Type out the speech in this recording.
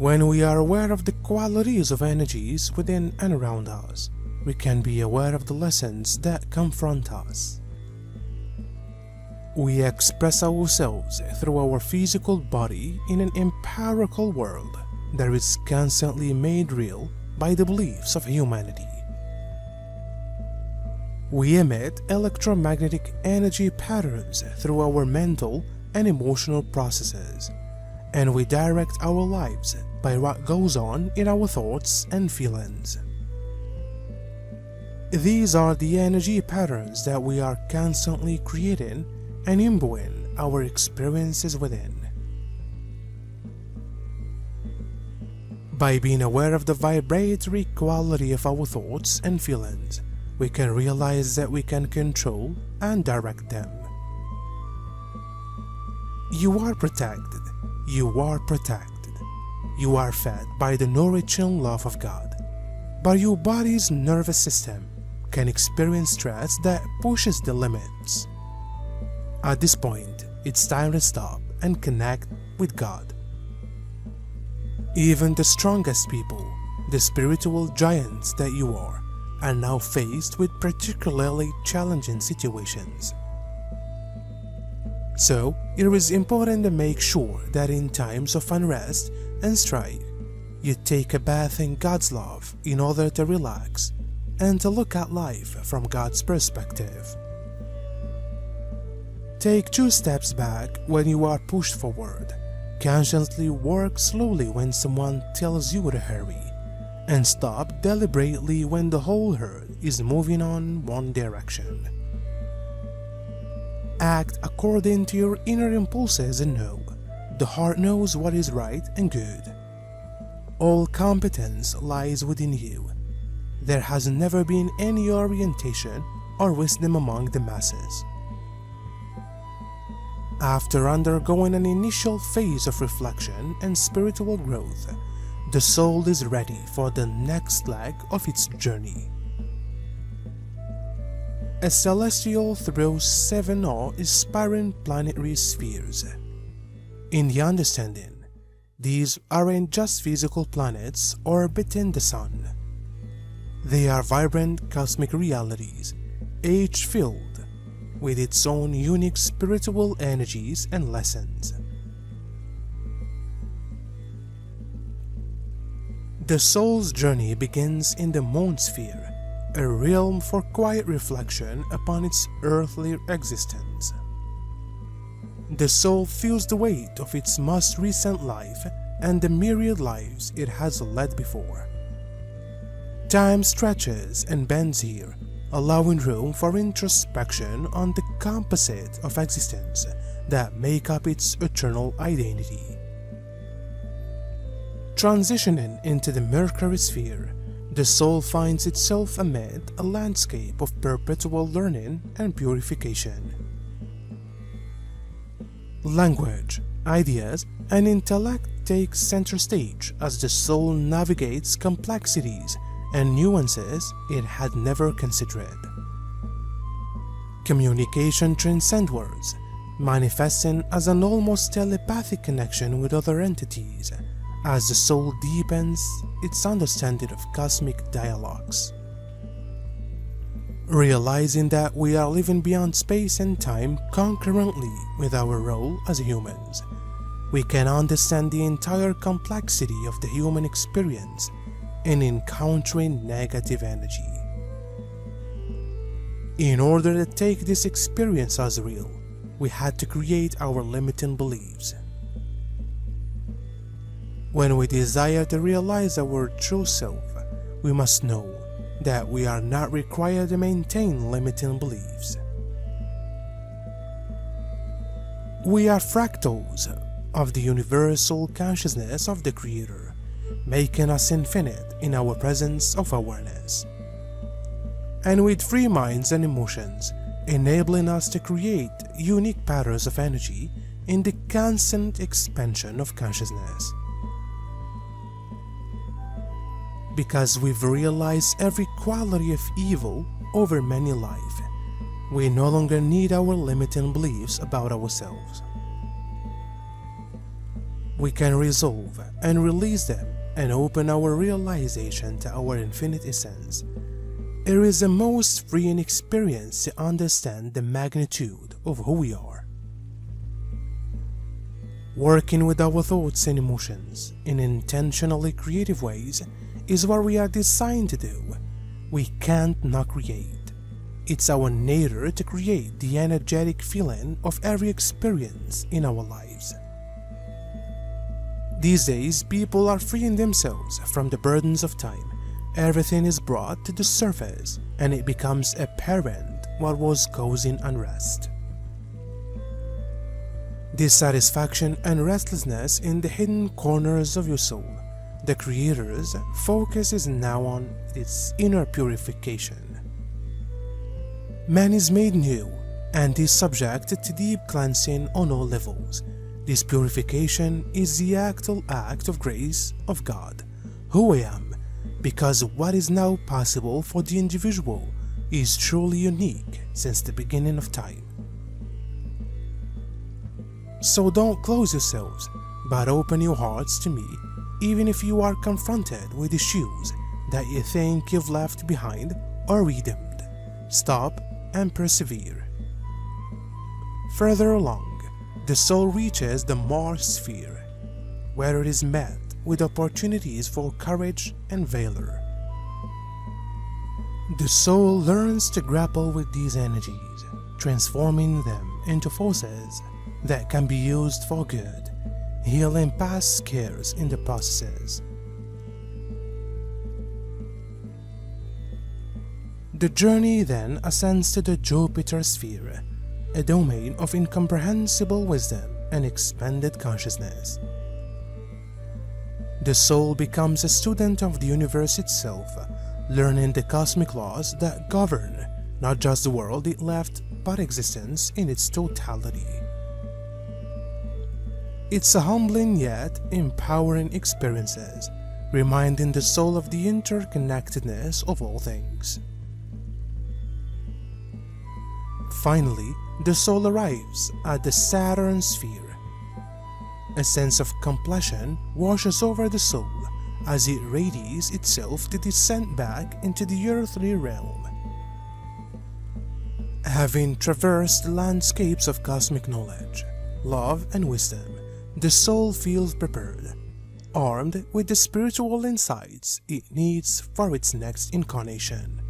When we are aware of the qualities of energies within and around us, we can be aware of the lessons that confront us. We express ourselves through our physical body in an empirical world that is constantly made real by the beliefs of humanity. We emit electromagnetic energy patterns through our mental and emotional processes, and we direct our lives by what goes on in our thoughts and feelings. These are the energy patterns that we are constantly creating and imbuing our experiences within. By being aware of the vibratory quality of our thoughts and feelings, we can realize that we can control and direct them. You are protected. You are protected. You are fed by the nourishing love of God. But your body's nervous system can experience stress that pushes the limits. At this point, it's time to stop and connect with God. Even the strongest people, the spiritual giants that you are now faced with particularly challenging situations. So, it is important to make sure that in times of unrest and strife, you take a bath in God's love in order to relax and to look at life from God's perspective. Take 2 steps back when you are pushed forward. Consciously work slowly when someone tells you to hurry, and stop deliberately when the whole herd is moving on one direction. Act according to your inner impulses and know the heart knows what is right and good. All competence lies within you. There has never been any orientation or wisdom among the masses. After undergoing an initial phase of reflection and spiritual growth, the soul is ready for the next leg of its journey. A celestial throws 7 awe-inspiring planetary spheres. In the understanding, these aren't just physical planets orbiting the sun. They are vibrant cosmic realities, each filled with its own unique spiritual energies and lessons. The soul's journey begins in the moon sphere, a realm for quiet reflection upon its earthly existence. The soul feels the weight of its most recent life and the myriad lives it has led before. Time stretches and bends here, allowing room for introspection on the composite of existence that make up its eternal identity. Transitioning into the Mercury sphere, the soul finds itself amid a landscape of perpetual learning and purification. Language, ideas, and intellect take center stage as the soul navigates complexities and nuances it had never considered. Communication transcends words, manifesting as an almost telepathic connection with other entities as the soul deepens its understanding of cosmic dialogues. Realizing that we are living beyond space and time concurrently with our role as humans, we can understand the entire complexity of the human experience in encountering negative energy. In order to take this experience as real, we had to create our limiting beliefs. When we desire to realize our true self, we must know that we are not required to maintain limiting beliefs. We are fractals of the universal consciousness of the Creator, making us infinite in our presence of awareness, and with free minds and emotions, enabling us to create unique patterns of energy in the constant expansion of consciousness. Because we've realized every quality of evil over many life, we no longer need our limiting beliefs about ourselves. we can resolve and release them and open our realization to our infinite essence. It is the most freeing experience to understand the magnitude of who we are. Working with our thoughts and emotions in intentionally creative ways is what we are designed to do. We can't not create. It's our nature to create the energetic feeling of every experience in our lives. These days, people are freeing themselves from the burdens of time. Everything is brought to the surface, and it becomes apparent what was causing unrest. Dissatisfaction and restlessness in the hidden corners of your soul. The Creator's focus is now on its inner purification. Man is made new and is subjected to deep cleansing on all levels. This purification is the actual act of grace of God, who I am, because what is now possible for the individual is truly unique since the beginning of time. So don't close yourselves, but open your hearts to me, even if you are confronted with issues that you think you've left behind or redeemed. Stop and persevere. Further along, the soul reaches the Mars sphere, where it is met with opportunities for courage and valor. The soul learns to grapple with these energies, transforming them into forces that can be used for good, healing past scares in the processes. The journey then ascends to the Jupiter sphere, a domain of incomprehensible wisdom and expanded consciousness. The soul becomes a student of the universe itself, learning the cosmic laws that govern not just the world it left, but existence in its totality. It's a humbling yet empowering experience, reminding the soul of the interconnectedness of all things. Finally, the soul arrives at the Saturn sphere. A sense of completion washes over the soul as it readies itself to descend back into the earthly realm. Having traversed the landscapes of cosmic knowledge, love, and wisdom, the soul feels prepared, armed with the spiritual insights it needs for its next incarnation.